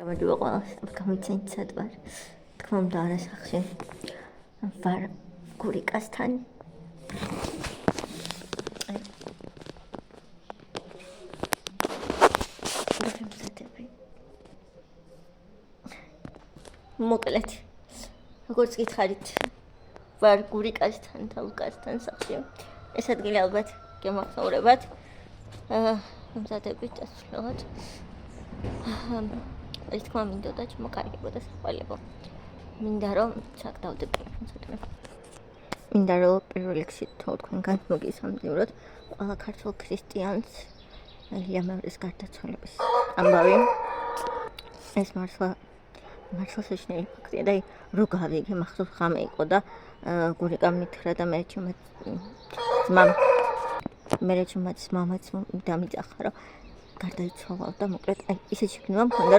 გამარჯობა ყველას, გამიცენით სად ვარ. თქმა უნდა არა სახში. ვარ გურიკასთან. მოკლედ, როგორც გითხარით, ვარ გურიკასთან და ლუკასთან სახში. ეს ადგილი ალბათ გემახსოვრებათ. მზადებით ასრულებად. ეს თქმა მინდოდა ჩმოკარგებოდა საყვალებო. მინდა რომ ჩაგდავდები ცოტა. მინდა რომ პირველ რიგში თქვენგან მოგისამძიმროთ ყველა ქართულ ქრისტიანს ელია მეორის გარდაცვალების ამბავი. ეს მართლა შეშინელი ფაქტია და რო გავიგე მახსოვს ხამე იყო და გურიკამ მითხრა და მე ჩემაც მამაც დამიძახა რომ გარდაიცვალა და მოკლედ ისეთ შეგნება მქონდა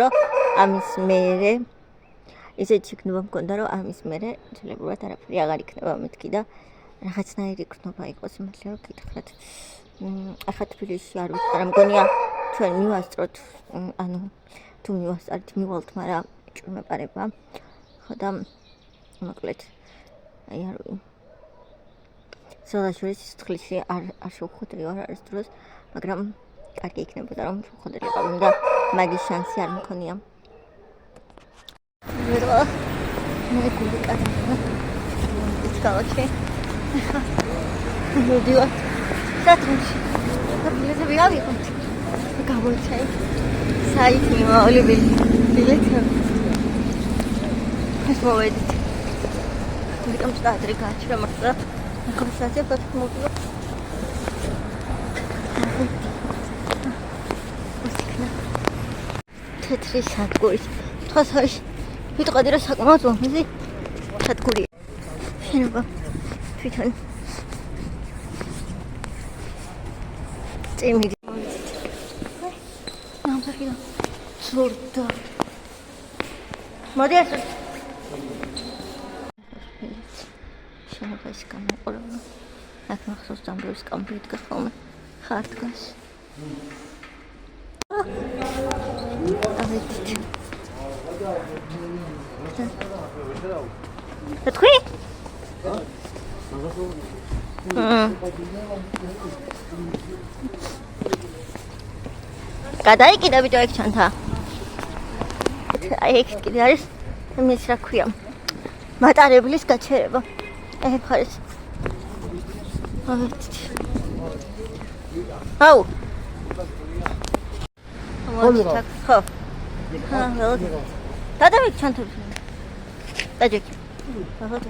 რომ ამის მერე ძლებურად არაფერი აღარ იქნება მეთქი და რაღაცნაირი ქნობა იყოს იმათლე რომ გითხრათ ახლა თბილისში არ ვიცი რა მგონია ჩვენ მივასწროთ ანუ თუ მივასწრით მივალთ მაგრამ ჭუმეპარება ხო და მოკლედ აი არ ვიცი სულაშორის სიტყლში არ შევხვდები არ არის დროს მაგრამ კარგი იქნებოდა რომ შევხვდები და მაგის შანსი არ მქონია მე გულიკატა ის ქალაქში მოდიოთ სატრუნში და ბილეთები ავიღოთ გავუჩაი საით მიმავალი ბილეთები ეს მოვედით გულიკამ სტადრი გაჩერა მართლა ახალსაზე პატმოდიო თეთრი სადგური თვალსაჩინო ვიტყოდი რომ საკმაოდ ლამაზი სადგური შენობა თვითონ წემიდი ნამბერია ზურდა მოდი ასე შენობაში გამოყურება აქ მახსოვს დამბრის კამპიუტერი დგას ხოლმე ხარ დგას თქვი? გადაიკიდა ბიჭო ეგ ჩანთა. აი ეგ კიდე არის იმის რა ქვია. მატარებლის გაჩერება. ეგ ხარეს. აუ. ხო. გადავიქ ჩანთებს. დაჯექი. აღარ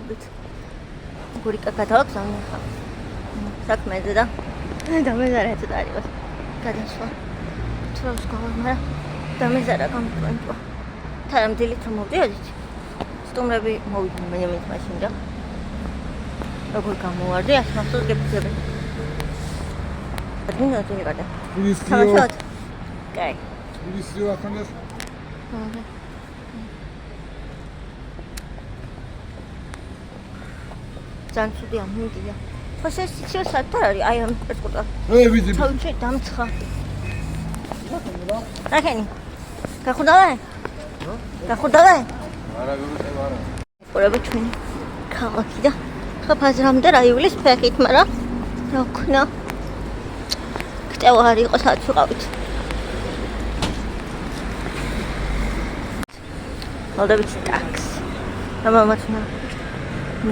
გურიკა გადავაგზავნე ხა. საქმეზე და დამეზარა ცოტა არის. გადასვა. თროს გავარ, მაგრამ დამეზარა გამწვენტვა. თამდილით რომ მოვდიოდით. სტუმრები მოვიდნენ მეიმეთ მაშინ და როგორ გამოვარდი, ასე მახსოვს გეფიქრები. მინდა თუ მიყარდა. თავშოთ. კაი. Polisi vatandaş. ძალიან ცუდია მინდია. ხო შეიძლება საერთოდ არის აი ამ პერსკუტა. ვიძი. თავში დამცხა. რაკენი? გახუდავე? გახუდავე? არა გულწევა არა. ყურები ჩვენი ქალაქი და ხა ფაზრამდე რაიულის ფეხით, მაგრამ რა ვქნა? ქტევა არ იყო სადაც ვიყავით. მოდებით ტაქს. მამამაცნა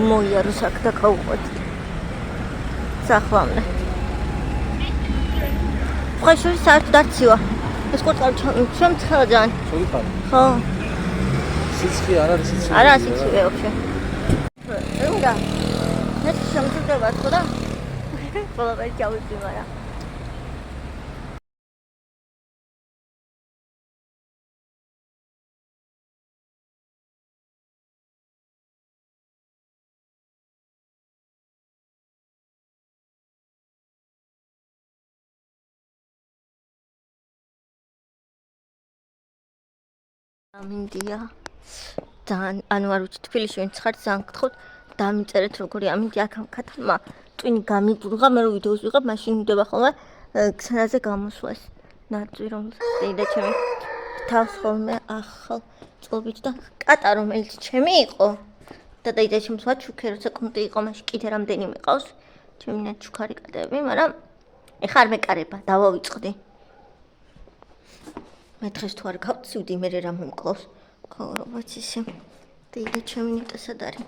მოიაროს აქ და გავუყვეთ. სახვამნე. ხოშური საერთოდ არ ცივა. ეს ყურტყალ შემცხელა ძალიან. შევიხარე. ხო. სიცხე არ არის სიცხე. არა სიცხე ვაფშე. უნდა. ეს შემწდება ხო და? ყველაფერი ჩავიწვი მაგრამ. ამინდია ძალიან ანუ არ ვიცი თბილისში ვინც ხართ ძალიან გთხოვთ დამიწერეთ როგორი ამინდია აქ ქათმა ტვინი გამიბრუღა მე რო ვიდეოს ვიღებ მაშინ უნდება ხოლმე ქსენაზე გამოსვას ნაწვი რომ და ჩემი თავს ხოლმე ახალ წლობით და კატა რომელიც ჩემი იყო და დაიჭემს ვაჩუქე როცა კონტი იყო მაშინ კიდე რამდენიმე ყავს ჩემი ნაჩუქარი კატები მაგრამ ეხლა არ მეკარება დავავიწყდი მე დღეს თუ არ გავწივდი მე რა მომკლავს ქაურობაც ისე და ჩემი ნიტასად არის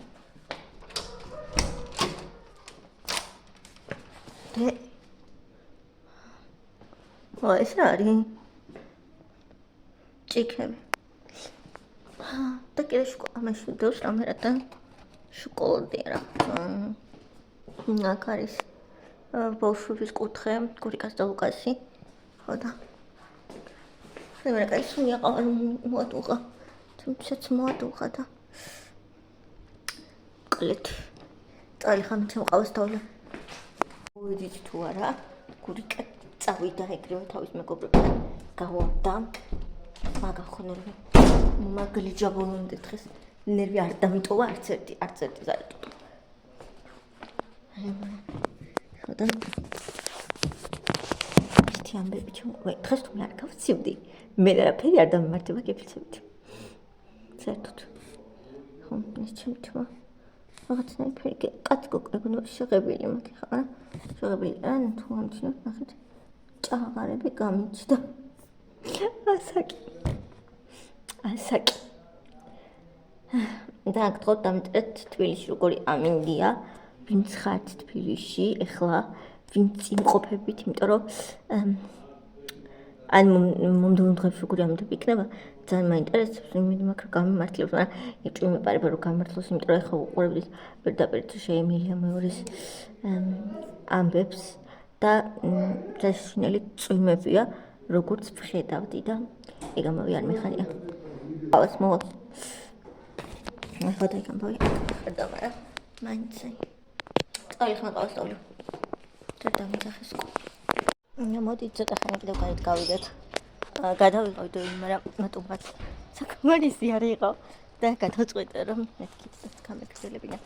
და ეს რა არის ჭიქები და კიდე შოკოლადი მაშინ დევს რამე რა და შოკოლადი რა აქ არის ბავშვების კუთხე გურიკას და ლუკასი ხო და მე რა ისუნი აყარ მოატუღა თუმცაც მოატუღა და კლეთ წალი ხან შემყავს თავი ვიდით თუ არა გურიკა წავიდა ეგრევე თავის მეგობრებთან გავარდა მაგა ხონერვე მაგალი ჯაბოლონდე დღეს ნერვი არ დამიტოვა არც ერთი ზარიტო ხოდა ისეთი ამბები ჩვენ დღეს თუ არ გავცივდი მე რაფერი არ დამემართება გეფიცებით საერთოდ ხო ეს ჩემი თმა რაღაცნაირი კაც გოგონო შეღებილი მაქვს ხა შეღებილი ან თუ ამჩნევ ნახეთ ჭაღარები გამიჩდა ასაკი და აქ დამწერეთ თბილისში როგორი ამინდია ვინც ხართ თბილისში ეხლა ვინც იმყოფებით იმიტომ რომ ან მომდევნო დღეებში როგორი ამინდები იქნება ძალიან მაინტერესებს იმედი მაქვს რომ გამიმართლებს მაგრამ ეჭვი მეპარება რომ გამართლოს იმიტომ რომ ეხლა უყურებთ პირდაპირ შეემილია მეორის ამბებს და წესინელი წვიმებია როგორც ვხედავდი და ეგ ამავე არ მეხარია ავას მოვა ახლა დაიკამბავი ხედა მაგრამ მაინც წალი ხმა გავასწავლე და დამიძახეს მოდი ცოტა ხანი კიდევ გარეთ გავიდეთ გადავიყავით მაგრამ მატუმბაც საკმარისი არ იყო და გადავწყვეტე რომ მეთქით გამეგრძელებინა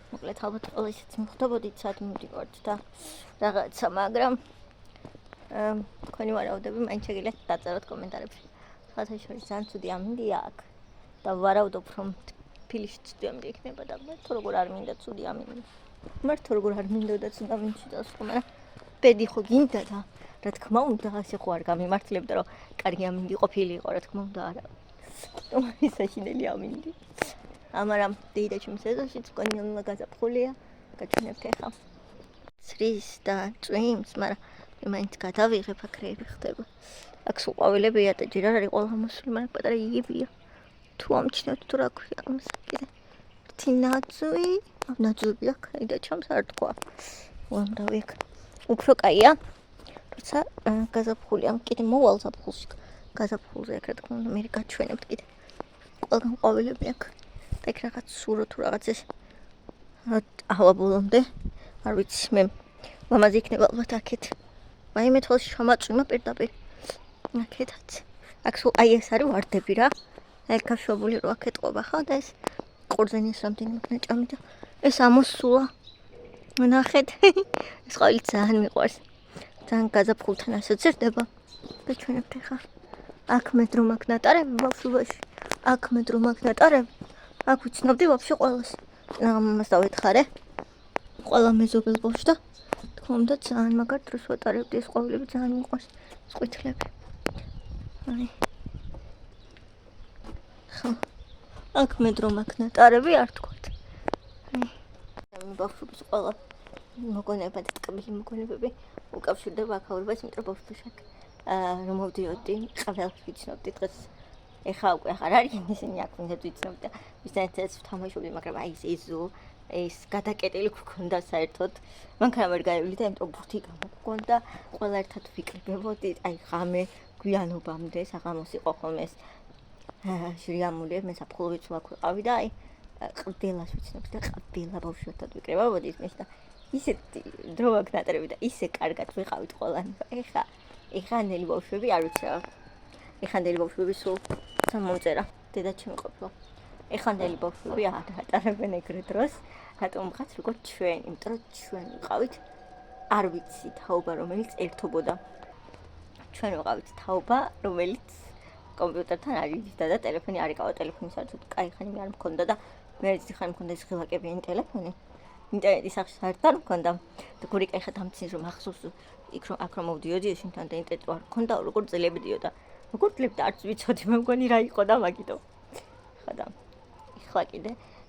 მოკლედ ალბათ ყველა ისიც მიხვდებოდით სად მივდივართ და რაღაცა მაგრამ თქვენი ვარაუდები მაინც შეგიძლიათ დაწეროთ კომენტარებში სხვათა შორის ძალიან ცუდი ამინდია აქ და ვარაუდობ რომ თბილისში ცუდი ამინდი იქნება და მე თუ როგორ არ მინდა ცუდი ამინდი მართლა როგორ არ მინდოდა ცუდი ამინდი და სხვა მაგრამ ბედი ხო გინდა და რა თქმა უნდა ასე ხო არ გამიმართლებდა რომ კარგი ამინდი ყოფილიყო რა თქმა უნდა არა ის საშინელი ამინდი მაგრამ დეიდა ჩემს ეზოში თქვენი გაზაფხულია გაჩვენებთ ახლა ცრის და წვიმს მაგრამ მე მაინც გადავიღებ აქრეები ხდება აქ სულ ყვავილებია და ჯერ არ არის ყველა მოსული მაგრამ პატარა იგებია თუ ამჩნევთ თუ რა ქვია ამას კიდე ერთი ნაძვი აქ და ჩამს არ თქვა უამრავი აქ უფრო კაია როცა გაზაფხულია კიდე მოვალ ზაფხულში გაზაფხულზე აქ რა თქმა უნდა მე გაჩვენებთ კიდე ყველგან ყვავილები აქ და იქ რაღაც სურო თუ რაღაც ეს ავა ბოლომდე არ ვიცი მე ლამაზი იქნება ალბათ აქეთ მაიმე თვალში შემაწვიმა პირდაპირ აქეთაც აქ სულ აი ეს არის ვარდები რა აი გაშვებული რო აქ ეტყობა ხო და ეს ყურძენის რამდენიმე ნაჭამი და ეს ამოსულა ნახეთ ეს ყოველი ძალიან მიყვარს ძალიან გაზაფხულთან ასოცირდება და ჩვენებთ ახლა აქ მე დრო მაქვს ნატარები ბავშვობაში აქ მე დრო მაქვს ნატარები აქ ვიცნობდი ვაფშე ყველას ამას დავეთხარე ყველა მეზობელ ბავშვს და თქმა უნდა ძალიან მაგარ დროს ვატარებდი ეს ყვავილები ძალიან მიყვარს სყვითლები აი ხო აქ მე დრო მაქვს ნატარები არ თქვათ აი ბავშვების ყველა მოგონება და ტკბილი მოგონებები უკავშირდება აქაურებას იმიტომ რომ ბავშვებში რომ მოვდიოდი ყველას ვიცნობდი დღეს ეხლა უკვე აღარ არის ისინი აქ უნდა ვიცნობდი და ვისთანაც ვთამაშობდი მაგრამ აი ეზო ეს გადაკეტილი გქონდა საერთოდ მანქანა ვერ გაივლი და იმიტომ ბურთი გამოგქონდა ყველა ერთად ვიკრიბებოდით აი ღამე გვიანობამდე საღამოს იყო ხოლმე ეს ჟრიამული მე საფხულობით ვაქ ვიყავი და აი ყბელას ვიცნობდი და ყბელა ბავშვებთან ვიკრიბებოდით მე და ისეთი დრო აქვს ნატრები და ისე კარგად ვიყავით ყველანი ეხლა ნელი ბავშვები არ ვიცი რა ეხანდელი ბავშვები სულ მომწერა დედა ჩემი ყოფილა ეხანდელი ბავშვები არ ატარებენ ეგრე დროს რატომღაც როგორ ჩვენ იმიტომ რომ ჩვენ ვიყავით არ ვიცი თაობა რომელიც ერთობოდა ჩვენ ვიყავით თაობა რომელიც კომპიუტერთან არ იდიდა და ტელეფონი არ იკავა ტელეფონის არც კაი ხანი არ მქონდა და მე ძი ხანი მქონდა ეს ღილაკებიანი ტელეფონი ინტერნეტის სახში საერთოდ არ მქონდა და გურიკა ეხა დამცინის რომ ახსოვს იქ რომ აქ რომ მოვდიოდი ეშინთან და ინტერნეტი არ მქონდა როგორ ძლები დიოდა როგორ ძლები არც ვიცოდი მე მგონი რა იყო და მაგიტო ხა და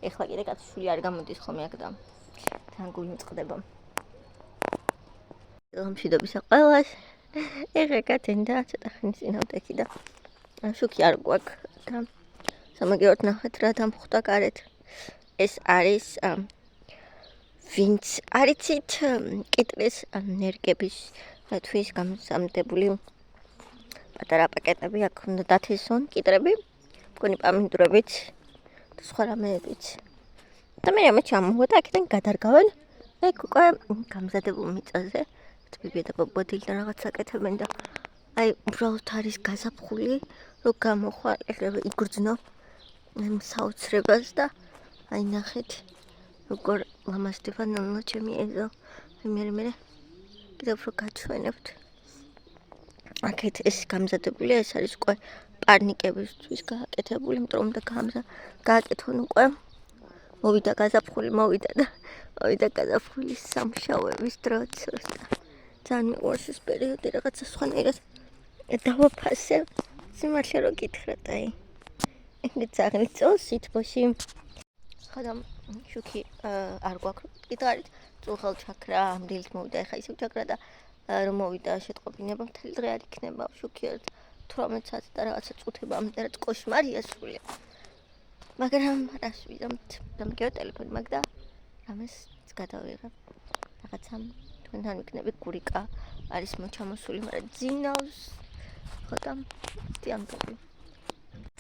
ეხლა კიდე კაცშვილი არ გამოდის ხოლმე აქ და თან გული მწყდება მშვიდობისა ყველას ეხა კათენდა ცოტა ხნის წინავდექი და შუქი არ გვაქვს და სამაგიეროდ ნახეთ რა დამხვდა გარეთ ეს არის ვინც არიცით კიტრის ნერგების თვის გამზამდებული პატარა პაკეტები აქ უნდა დათესონ კიტრები მგონი პამინდურებით და სხვა რამეებიც და მე ამას ჩამოვა და აქედან გადარგავენ ეგ უკვე გამზადებულ მიწაზე თბიბი და ბოდილი და რაღაც აკეთებენ და აი უბრალოდ არის გაზაფხული რომ გამოხვალ იგრძნო საოცრებას და აი ნახეთ როგორ ლამაზდება ნონა ჩემი ეზო მე კიდევ უფრო გაჩვენებთ აქეთ ეს გამზადებულია ეს არის უკვე პარნიკებისთვის გააკეთებული იმიტომ რომ და გააკეთონ უკვე მოვიდა გაზაფხულის სამშაუების დროც ძალიან მიყვარს ეს პერიოდი რაღაცა სხვანაირად დავაფასებ სიმართლე რომ გითხრათ აი ეგეც აღნიშნავს სითბოში ხოდა შუქი არ გვაქვს კიდარით წუხელ ჩაქრა ამდენს მოვიდა ეხა ისევ ჩაქრა და რომ მოვიდა შეტყობინება მთელი დღე არ იქნება შუქი 18 საათი და რაღაცა წუთებამდე რაც კოშმარია სრულიად მაგრამ რას ვიზამთ დამგეო ტელეფონი მაგ და რამეს გადავიღებ რაღაცა თქვენთან ვიქნები გურიკა არის მოჩამოსული მაგრამ ძინავს ხოდა დიამბობი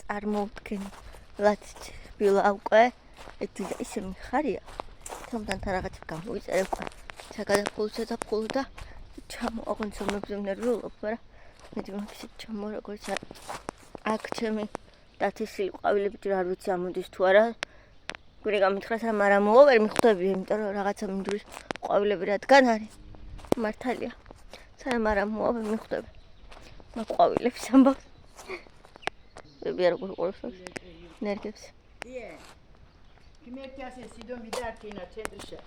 წარმოვდგენლად ბილა უკვე ეს ისე მიხარია თუმცა რაღაც გამოვიწერებ საგადაფულო და ჩამოაღვინცოვნებს ნერვიულობ მაგრამ მე მაგის ჩამო როგორც აქ ჩემი დათესილი ყვავილები ჯერ არ ვიცი ამოდის თუ არა გურიკა მითხრას რა მაგრამ ვერ მიხვდები იმიტომ რომ რაღაცა მინდვრის ყვავილები რადგან არის მართალია სანამ არ ვერ მიხვდები მაგ ყვავილებს ამბავს ვები არ გულყურს ნერგებს Kimekasi sidon vidar kina chendrisha.